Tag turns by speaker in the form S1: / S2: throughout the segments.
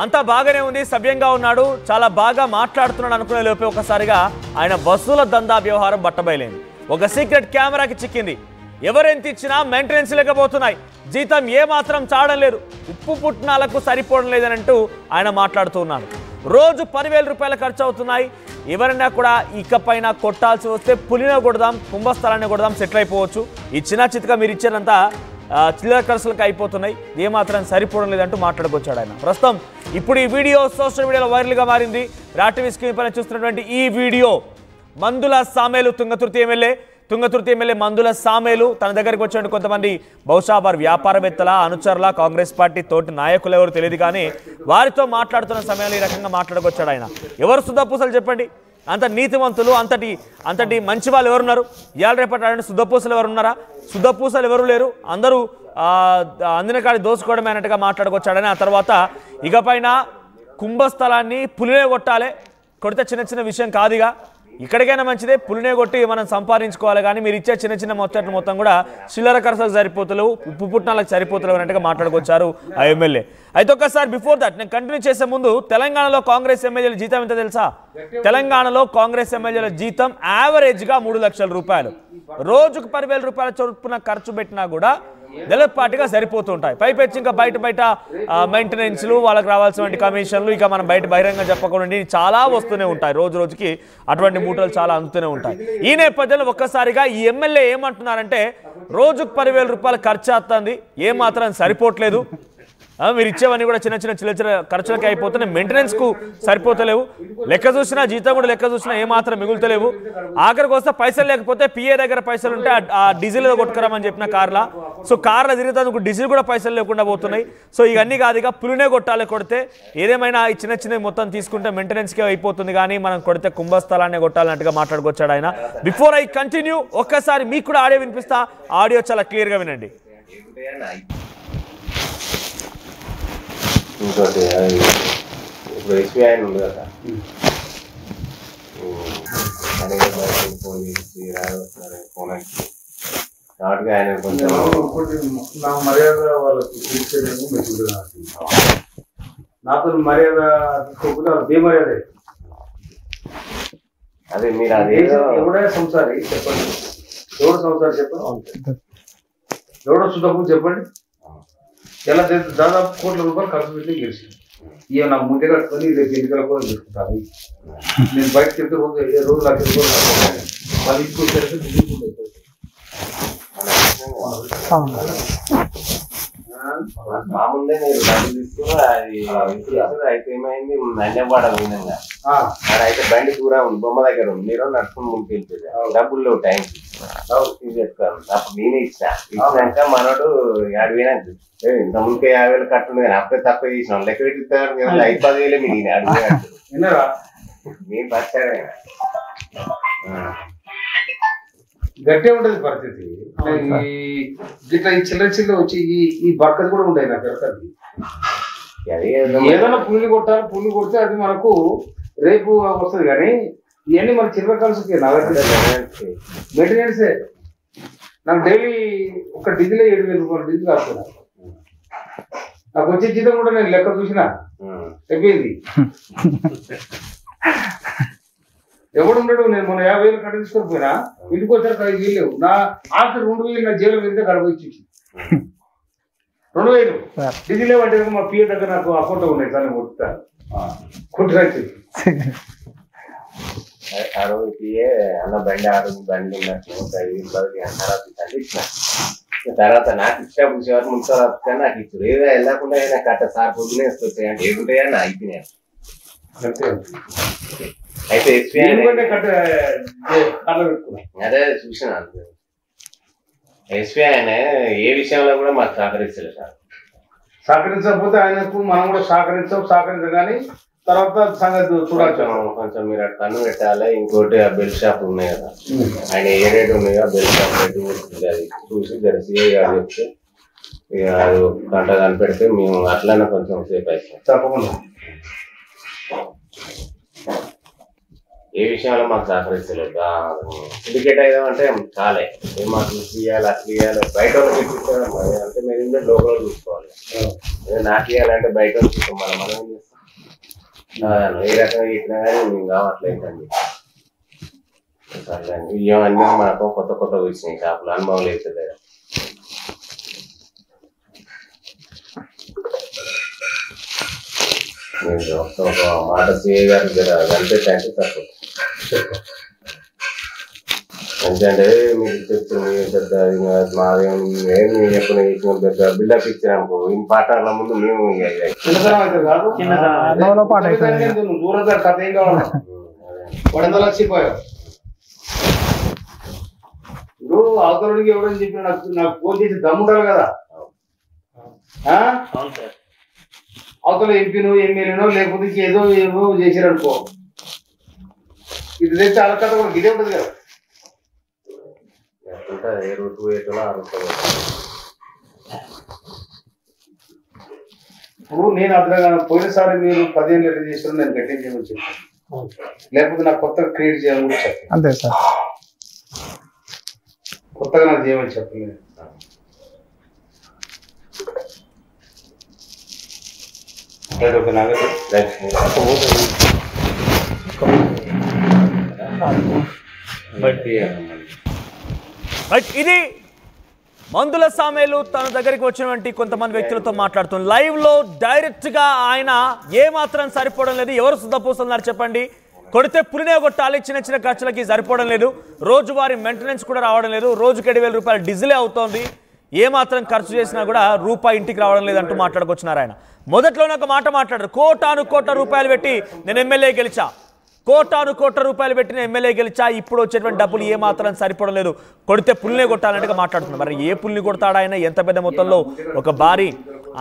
S1: అంతా బాగానే ఉంది, సవ్యంగా ఉన్నాడు, చాలా బాగా మాట్లాడుతున్నాడు అనుకునే లోపే ఒకసారిగా ఆయన వసూల దందా వ్యవహారం బట్టబయలైంది. ఒక సీక్రెట్ కెమెరాకి చిక్కింది. ఎవరెంత ఇచ్చినా మెయింటెనెన్స్ లేకపోతున్నాయి, జీతం ఏమాత్రం చావడం లేదు, ఉప్పు పుట్నాలకు సరిపోవడం లేదనంటూ ఆయన మాట్లాడుతూ ఉన్నాడు. రోజు 10,000 రూపాయలు ఖర్చు అవుతున్నాయి. ఎవరైనా కూడా ఇకపైన కొట్టాల్సి వస్తే పులినే కొడదాం, కుంభస్థలాన్ని కొడదాం, సెటిల్ అయిపోవచ్చు. ఈ చిన్న చితక మీరు ఇచ్చేనంతా చిల్లర ఖర్చులకు అయిపోతున్నాయి, ఏమాత్రం సరిపోవడం లేదంటూ మాట్లాడుకొచ్చాడు ఆయన. ప్రస్తుతం ఇప్పుడు ఈ వీడియో సోషల్ మీడియాలో వైరల్గా మారింది. రాటీవీ స్క్రీన్ పైన చూస్తున్నటువంటి ఈ వీడియో మందుల సామేలు తుంగతుర్తి ఎమ్మెల్యే మందుల సామేలు తన దగ్గరికి వచ్చిన కొంతమంది బహుశా వారి వ్యాపారవేత్తల అనుచరుల కాంగ్రెస్ పార్టీ తోటి నాయకులు ఎవరు తెలియదు, కానీ వారితో మాట్లాడుతున్న సమయంలో ఈ రకంగా మాట్లాడుకొచ్చాడు ఆయన. ఎవరు సుద్దపూసలు చెప్పండి, అంత నీతివంతులు, అంతటి మంచి వాళ్ళు ఎవరున్నారు? ఇవాళ రేపటి సుద్దపూసలు ఎవరు ఉన్నారా? సుద్దపూసలు ఎవరు లేరు, అందరూ అందిన కాడి దోసుకోవడమే అన్నట్టుగా మాట్లాడుకొచ్చాడని. ఆ తర్వాత ఇకపైన కుంభస్థలాన్ని పులినే కొట్టాలి, కొడితే చిన్న చిన్న విషయం కాదుగా, ఇక్కడికైనా మంచిదే, పులినే కొట్టి మనం సంపాదించుకోవాలి, కానీ మీరు ఇచ్చే చిన్న చిన్న మొత్తం కూడా చిల్లర ఖర్చులకు సరిపోతలేవు, ఉప్పు పుట్నాలకు సరిపోతలేవు అన్నట్టుగా మాట్లాడుకొచ్చారు ఆ ఎమ్మెల్యే. అయితే ఒక్కసారి బిఫోర్ దట్ నేను కంటిన్యూ చేసే ముందు, తెలంగాణలో కాంగ్రెస్ ఎమ్మెల్యేల జీతం ఎంత తెలుసా? తెలంగాణలో కాంగ్రెస్ ఎమ్మెల్యేల జీతం యావరేజ్గా 3 లక్షల రూపాయలు. రోజుకు 10,000 రూపాయల చొప్పున ఖర్చు పెట్టినా కూడా నెలపాటిగా సరిపోతుంటాయి. పైపెచ్చి ఇంకా బయట మెయింటెనెన్స్లు, వాళ్ళకి రావాల్సిన కమిషన్లు, ఇక మనం బహిరంగ చెప్పకుండా చాలా వస్తూనే ఉంటాయి. రోజుకి అటువంటి మూటలు చాలా అందుతూనే ఉంటాయి. ఈ నేపథ్యంలో ఒక్కసారిగా ఈ ఎమ్మెల్యే ఏమంటున్నారంటే, రోజుకు 10,000 రూపాయలు ఖర్చు అవుతుంది, ఏమాత్రం సరిపోవట్లేదు, మీరు ఇచ్చేవన్నీ కూడా చిన్న చిన్న ఖర్చులకి అయిపోతున్నాయి, మెయింటెనెన్స్కు సరిపోతలేవు, లెక్క చూసినా జీతం కూడా లెక్క చూసినా ఏమాత్రం మిగులుతలేవు, ఆఖరికి వస్తే పైసలు లేకపోతే పిఏ దగ్గర పైసలు ఉంటే ఆ డీజిల్ కొట్టుకురామని చెప్పిన కార్లా, సో కార్లో తిరుగుతానికి డీజిల్ కూడా పైసలు లేకుండా పోతున్నాయి. సో ఇవన్నీ కాదుగా పులినే కొట్టాలి, కొడితే ఏదేమైనా ఈ చిన్న మొత్తం తీసుకుంటే మెయింటెనెన్స్కే అయిపోతుంది, కానీ మనం కొడితే కుంభస్థలాన్ని కొట్టాలన్నట్టుగా మాట్లాడుకొచ్చాడు ఆయన. బిఫోర్ ఐ కంటిన్యూ ఒక్కసారి మీకు కూడా ఆడియో వినిపిస్తా, ఆడియో చాలా క్లియర్గా వినండి.
S2: ఇంకోటి ఇప్పుడు ఎస్బీఐ ఉంది కదా, ఫోన్ చేసి ఫోన్ వచ్చి కాబట్టి ఆయన కొంచెం
S3: నా మర్యాద వాళ్ళకి తీర్చేదేమో మెచ్చుకుంటే నాతో మర్యాద తీసుకోకపోతే వాళ్ళ బేమర్యాద.
S2: అదే మీరు అది
S3: ఎవడే సంసారి చెప్పండి, ఎవడు సంసారి చెప్పండి, ఎవడో సుద్దపు చెప్పండి. ఎలా దాదాపు కోట్ల రూపాయలు ఖర్చు పెట్టి గెలిచింది. ఇక నాకు ముందే కట్టుకొని రేపు ఎన్నికల కూడా పెట్టుకుంటాను. నేను బయటకు వెళ్తే రోజు లక్ష రూపాయలు వాళ్ళు ఇంటికి
S2: మామూలుగా మీరు డబ్బులు తీసుకుని అది అయితే ఏమైంది, నంజంపాడ విధంగా అయితే బండి దూరం ఉంది, బొమ్మ దగ్గర ఉంది, మీరు నడుచుకుని ముందుకు వెళ్తుంది, డబ్బులు లేవు టైంకి తీసేసుకోవాలి. అప్పుడు నేనే ఇచ్చినాక మనోడు 50,000 ఇంత ముందుకే 50,000 కట్టుంది, కానీ అప్పుడే తక్కువ చేసినాం, లెక్క పెట్టిస్తారు 5-10,000 మిగిలిన అడిగినారా నేను బచ్చాడు.
S3: గట్టే ఉంటది పరిస్థితి. ఇట్లా ఈ చిల్లర వచ్చి ఈ బక్కది కూడా ఉంటాయి నాకు ఎక్కడికి. ఏదైనా పుల్లి కొట్టాలి, పుల్లి కొడితే అది మనకు రేపు వస్తుంది, కానీ ఇవన్నీ మన చిల్లర కలిసి మెయింటెనెన్సే. నాకు డైలీ ఒక డీజిలే 7,000 రూపాయలు డీజిల్ కాస్తున్నా. నాకు వచ్చే జీతం కూడా నేను లెక్క చూసినా అయిపోయింది. ఎవడు ఉండడు, నేను మొన్న 50,000 కట్ట తీసుకొని పోయినా, ఇంటికి వచ్చారు 5,000 లేవు. నా ఆఖరి 2,000 నా జైలు వెళ్తే గడపచ్చి 2,000 డీజిల్ లేవంటే మా పిఏ దగ్గర నాకు అకౌంట్ ఉన్నాయి సార్, నేను కొట్టుతాను కొట్టురాచి.
S2: ఆ రోజు పిఏ అన్న బండి బండి ఉన్నట్లు 5,000 ఇచ్చిన తర్వాత నాకు ఇచ్చా పూసేవారు మున్సిపల్ ఆఫీస్ నాకు ఇచ్చారు. ఏదో వెళ్ళకుండా నాకు కట్ట సార్ పొద్దునే వస్తాయి అంటే ఏముంటాయా నా అయిపోయినాయి. అయితే అదే చూసిన ఎస్బీఐ ఆయన ఏ విషయంలో కూడా మాకు సహకరిస్తలేదు సార్.
S3: సహకరించకపోతే ఆయనకు మనం కూడా సహకరించగానే తర్వాత సంగతి చూడాలి.
S2: కొంచెం మీరు అటు కన్ను పెట్టాలి. ఇంకోటి ఆ బెల్ షాప్ ఉన్నాయి కదా, ఆయన ఏ రేటు ఉన్నాయో బెల్ షాప్ రేటు అది చూసి జరసి అది చెప్తే ఇక అది గంట కనిపెడితే మేము అట్లనే కొంచెం సేపు అయిపోయింది.
S3: తప్పకుండా
S2: ఏ విషయంలో మాకు సహకరిస్తలేదు. సిండికేట్ అయ్యామంటే కాలే మాకు ఇవ్వాలి అట్లా ఇవ్వాలి బయట వాళ్ళకి అంటే మేము లోపల చూసుకోవాలి. నాకు ఇవ్వాలంటే బయట వాళ్ళు చూసుకోవాలి. మనం ఏం చేస్తాం ఏ రకంగా ఇచ్చినా కానీ మేము కావట్లేదండి. ఇవన్నీ మనకు కొత్త కొత్త వచ్చినాయి షాపులు అనుభవం లేదు. నేను ఒక మాట సిఐ గారు కనిపెట్టంటే తక్కువ ఎందుకంటే మీకు చెప్తున్నా బిల్డప్ ఇచ్చారనుకో ఈ పాటల ముందు మేము
S3: దూరంగా కథ ఏం కావాలి వడందలు వచ్చిపోయావు. ఇప్పుడు అవతలకి ఎవరని చెప్పిన నాకు ఫోన్ చేసి దమ్ముండాలి కదా. అవతల ఎంపీనో ఎమ్మెల్యేనో లేకపోతే ఏదో ఏమో చేసారనుకో ఇది తెచ్చి అలా కథ కూడా ఇదే ఉంటుంది కదా. ఇప్పుడు నేను అర్థం పోయినసారి మీరు 15 లీటర్ చేసిన నేను కట్టించేయమని చెప్పాను, లేకపోతే నాకు కొత్తగా క్రియేట్ చేయాలని కూడా చెప్పాను. అంతే సార్, కొత్తగా నాకు చేయమని చెప్పలేదు.
S1: ఇది మందుల సామేలు తన దగ్గరికి వచ్చినటువంటి కొంతమంది వ్యక్తులతో మాట్లాడుతున్నారు. లైవ్ లో డైరెక్ట్ గా ఆయన ఏ మాత్రం సరిపోవడం లేదు. ఎవరు శుద్ధపూస్తున్నారు చెప్పండి? కొడితే పులినే కొట్టాలి, చిన్న చిన్న ఖర్చులకి సరిపోవడం లేదు, రోజువారీ మెయింటెనెన్స్ కూడా రావడం లేదు, రోజుకి 7,000 రూపాయలు డీజిలే అవుతోంది, ఏ మాత్రం ఖర్చు చేసినా కూడా రూపాయి ఇంటికి రావడం లేదంటూ మాట్లాడుకొచ్చినారు. ఆయన మొదట్లోనే ఒక మాట మాట్లాడారు, కోటాను రూపాయలు పెట్టి నేను ఎమ్మెల్యే గెలిచా, కోట్ల రూపాయలు పెట్టిన ఎమ్మెల్యే గెలిచా, ఇప్పుడు వచ్చేటువంటి డబ్బులు ఏ మాత్రం సరిపడం లేదు, కొడితే పుల్నే కొట్టాలంటే మాట్లాడుతున్నారు. మరి ఏ పుల్ని కొడతాడా ఆయన? ఎంత పెద్ద మొత్తంలో ఒక భారీ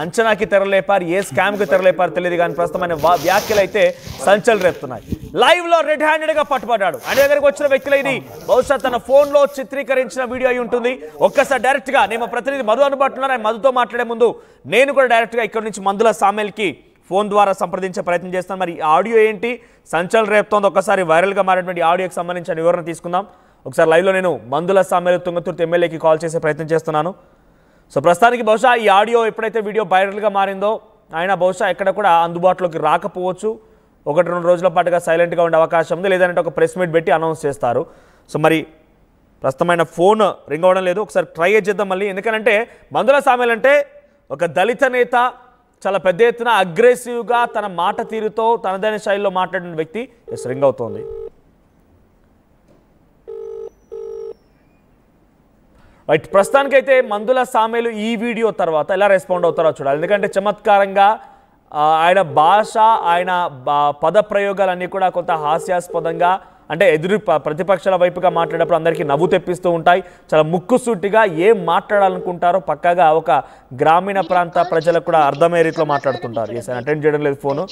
S1: అంచనాకి తెరలేపారు, ఏ స్కామ్కి తెరలేపారు తెలియదు కానీ ప్రస్తుతమైన వ్యాఖ్యలు అయితే సంచలనం రేపుతున్నాయి. లైవ్ లో రెడ్ హ్యాండెడ్ గా పట్టుబడ్డాడు. ఆయన దగ్గరకు వచ్చిన వ్యక్తులు ఇది బహుశా తన ఫోన్ లో చిత్రీకరించిన వీడియో అయి ఉంటుంది. ఒక్కసారి డైరెక్ట్ గా నేను ప్రతినిధి మధు అందుబాటులో ఆయన మధుతో మాట్లాడే ముందు నేను కూడా డైరెక్ట్ గా ఇక్కడ నుంచి మందుల సామేల్కి ఫోన్ ద్వారా సంప్రదించే ప్రయత్నం చేస్తాను. మరి ఆడియో ఏంటి సంచలనం రేపుతోంది? ఒక్కసారి వైరల్గా మారినటువంటి ఆడియోకి సంబంధించిన వివరణ తీసుకుందాం. ఒకసారి లైవ్లో నేను మందుల సామేలు తుంగతుర్తి ఎమ్మెల్యేకి కాల్ చేసే ప్రయత్నం చేస్తున్నాను. సో ప్రస్తుతానికి బహుశా ఈ ఆడియో ఎప్పుడైతే వీడియో వైరల్గా మారిందో ఆయన బహుశా ఎక్కడ కూడా అందుబాటులోకి రాకపోవచ్చు. 1-2 రోజుల పాటుగా సైలెంట్గా ఉండే అవకాశం ఉంది, లేదంటే ఒక ప్రెస్ మీట్ పెట్టి అనౌన్స్ చేస్తారు. సో మరి ప్రస్తుతమైన ఫోన్ రింగ్ అవ్వడం లేదు. ఒకసారి ట్రై చేద్దాం మళ్ళీ. ఎందుకంటే మందుల సామేలు అంటే ఒక దళిత నేత, చాలా పెద్ద ఎత్తున అగ్రెసివ్గా తన మాట తీరుతో తనదైన శైలిలో మాట్లాడిన వ్యక్తి. రింగ్ అవుతోంది. రైట్, ప్రస్తుతానికైతే మందుల సామేలు ఈ వీడియో తర్వాత ఎలా రెస్పాండ్ అవుతారో చూడాలి. ఎందుకంటే చమత్కారంగా ఆయన భాష, ఆయన పద ప్రయోగాలన్నీ కూడా కొంత హాస్యాస్పదంగా, అంటే ప్రతిపక్షాల వైపుగా మాట్లాడేటప్పుడు అందరికీ నవ్వు తెప్పిస్తూ ఉంటాయి. చాలా ముక్కుసూటిగా ఏం మాట్లాడాలనుకుంటారో పక్కాగా ఒక గ్రామీణ ప్రాంత ప్రజలకు కూడా అర్థమయ్యే రీతిలో మాట్లాడుతుంటారు. ఆయన అటెండ్ చేయడం లేదు ఫోను.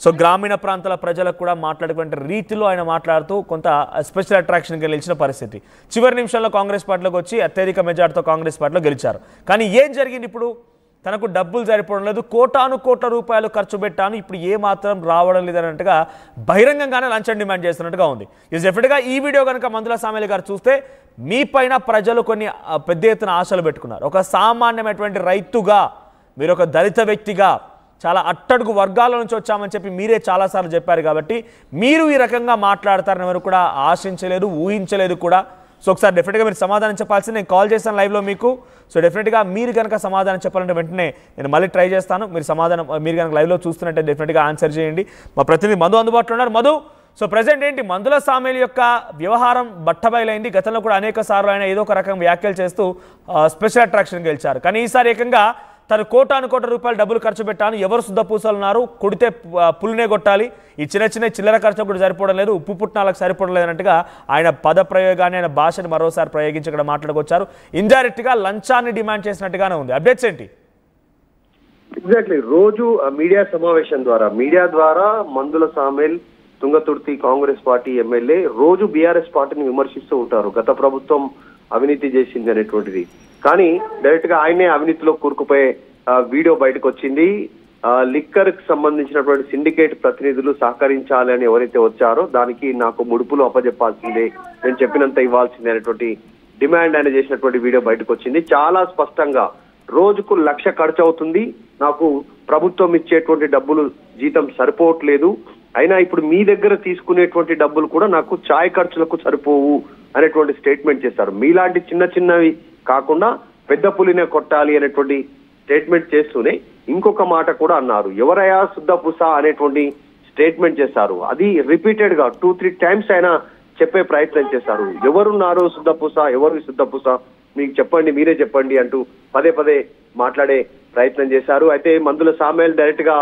S1: సో గ్రామీణ ప్రాంతాల ప్రజలకు కూడా మాట్లాడుకునే రీతిలో ఆయన మాట్లాడుతూ కొంత స్పెషల్ అట్రాక్షన్గా నిలిచిన పరిస్థితి. చివరి నిమిషంలో కాంగ్రెస్ పార్టీలోకి వచ్చి అత్యధిక మెజార్టీతో కాంగ్రెస్ పార్టీలో గెలిచారు. కానీ ఏం జరిగింది? ఇప్పుడు తనకు డబ్బులు సరిపోవడం లేదు, కోట్ల రూపాయలు ఖర్చు పెట్టాను, ఇప్పుడు ఏ మాత్రం రావడం లేదన్నట్టుగా బహిరంగంగానే లంచం డిమాండ్ చేస్తున్నట్టుగా ఉంది. డెఫినెట్గా ఈ వీడియో కనుక మందుల సామేలు గారు చూస్తే మీ పైన ప్రజలు కొన్ని పెద్ద ఎత్తున ఆశలు పెట్టుకున్నారు. ఒక సామాన్యమైనటువంటి రైతుగా, మీరు ఒక దళిత వ్యక్తిగా, చాలా అట్టడుగు వర్గాల నుంచి వచ్చామని చెప్పి మీరే చాలాసార్లు చెప్పారు. కాబట్టి మీరు ఈ రకంగా మాట్లాడతారని ఎవరు కూడా ఆశించలేదు, ఊహించలేదు కూడా. సో ఒకసారి డెఫినెట్గా మీరు సమాధానం చెప్పాల్సింది. నేను కాల్ చేస్తాను లైవ్లో మీకు. సో డెఫినెట్గా మీరు కనుక సమాధానం చెప్పాలంటే వెంటనే నేను మళ్ళీ ట్రై చేస్తాను. మీరు కనుక లైవ్లో చూస్తున్నట్టే డెఫినెట్గా ఆన్సర్ చేయండి. మా ప్రతినిధి మధు అందుబాటులో ఉన్నారు. మధు, సో ప్రజెంట్ ఏంటి మందుల సామేలు యొక్క వ్యవహారం బట్టబయలైంది. గతంలో కూడా అనేక సార్లు ఆయన ఏదో ఒక రకం వ్యాఖ్యలు చేస్తూ స్పెషల్ అట్రాక్షన్ గెలిచారు. కానీ ఈసారి ఏకంగా తను కోట్ల రూపాయలు డబ్బులు ఖర్చు పెట్టాను, ఎవరు శుద్ధపూసలు ఉన్నారు, కొడితే పులినే కొట్టాలి, ఈ చిన్న చిల్లర ఖర్చు కూడా సరిపోవడం లేదు, ఉప్పు పుట్నాలకు సరిపోవడం లేదన్నట్టుగా ఆయన పద ప్రయోగాన్ని, ఆయన భాషను మరోసారి ప్రయోగించి ఇక్కడ మాట్లాడుకొచ్చారు. ఇండైరెక్ట్గా లంచాన్ని డిమాండ్ చేసినట్టుగానే ఉంది. అప్డేట్స్ ఏంటి?
S4: ఎగ్జాక్ట్లీ, రోజు మీడియా సమావేశం ద్వారా, మీడియా ద్వారా మందుల సామేల్ తుంగతుర్తి కాంగ్రెస్ పార్టీ ఎమ్మెల్యే రోజు బీఆర్ఎస్ పార్టీని విమర్శిస్తూ ఉంటారు. గత ప్రభుత్వం అవినీతి చేసింది అనేటువంటిది. కానీ డైరెక్ట్ గా ఆయనే అవినీతిలో కూరుకుపోయే వీడియో బయటకు వచ్చింది. లిక్కర్ కి సంబంధించినటువంటి సిండికేట్ ప్రతినిధులు సహకరించాలి అని ఎవరైతే వచ్చారో దానికి నాకు ముడుపులు అప్పజెప్పాల్సిందే, నేను చెప్పినంత ఇవ్వాల్సిందే అనేటువంటి డిమాండ్ ఆయన చేసినటువంటి వీడియో బయటకు వచ్చింది. చాలా స్పష్టంగా రోజుకు 1,00,000 ఖర్చు అవుతుంది, నాకు ప్రభుత్వం ఇచ్చేటువంటి డబ్బులు జీతం సరిపోవట్లేదు, అయినా ఇప్పుడు మీ దగ్గర తీసుకునేటువంటి డబ్బులు కూడా నాకు ఛాయ్ ఖర్చులకు సరిపోవు అనేటువంటి స్టేట్మెంట్ చేశారు. మీలాంటి చిన్న చిన్నవి కాకుండా పెద్ద పులినే కొట్టాలి అనేటువంటి స్టేట్మెంట్ చేస్తూనే ఇంకొక మాట కూడా అన్నారు. ఎవరయ్యా శుద్ధపూస అనేటువంటి స్టేట్మెంట్ చేశారు. అది రిపీటెడ్ గా 2-3 టైమ్స్ ఆయన చెప్పే ప్రయత్నం చేశారు. ఎవరున్నారు శుద్ధపూస, ఎవరు శుద్ధపూస, మీకు చెప్పండి, మీరే చెప్పండి అంటూ పదే పదే మాట్లాడే ప్రయత్నం చేశారు. అయితే మందుల సామ్యాల్ డైరెక్ట్ గా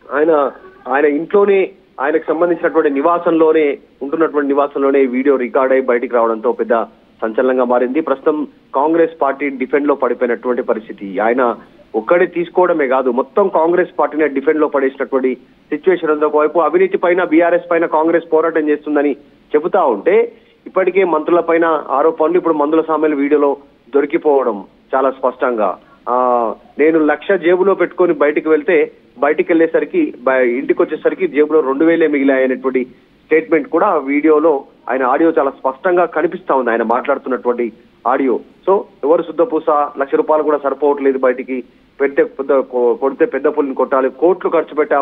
S4: ఆయన ఇంట్లోనే ఆయనకు సంబంధించినటువంటి నివాసంలోనే ఉంటున్నటువంటి నివాసంలోనే వీడియో రికార్డ్ అయి బయటికి రావడంతో పెద్ద సంచలనంగా మారింది. ప్రస్తుతం కాంగ్రెస్ పార్టీ డిఫెండ్ లో పడిపోయినటువంటి పరిస్థితి. ఆయన ఒక్కడే తీసుకోవడమే కాదు, మొత్తం కాంగ్రెస్ పార్టీని డిఫెండ్ లో పడేసినటువంటి సిచ్యువేషన్ ఉంది. ఒకవైపు అవినీతి పైన బీఆర్ఎస్ పైన కాంగ్రెస్ పోరాటం చేస్తుందని చెబుతా ఉంటే ఇప్పటికే మంత్రుల పైన ఆరోపణలు ఇప్పుడు మందుల సామ్యాల వీడియోలో దొరికిపోవడం చాలా స్పష్టంగా. నేను 1,00,000 జేబులో పెట్టుకొని బయటికి వెళ్తే బయటికి వెళ్ళేసరికి ఇంటికి వచ్చేసరికి జేబులో 2,000 మిగిలాయనేటువంటి స్టేట్మెంట్ కూడా వీడియోలో ఆయన ఆడియో చాలా స్పష్టంగా కనిపిస్తా ఉంది, ఆయన మాట్లాడుతున్నటువంటి ఆడియో. సో ఎవరు శుద్ధపూస, 1,00,000 రూపాయలు కూడా సరిపోవట్లేదు, బయటికి కొడితే పెద్ద పులిని కొట్టాలి, కోట్లు ఖర్చు పెట్టా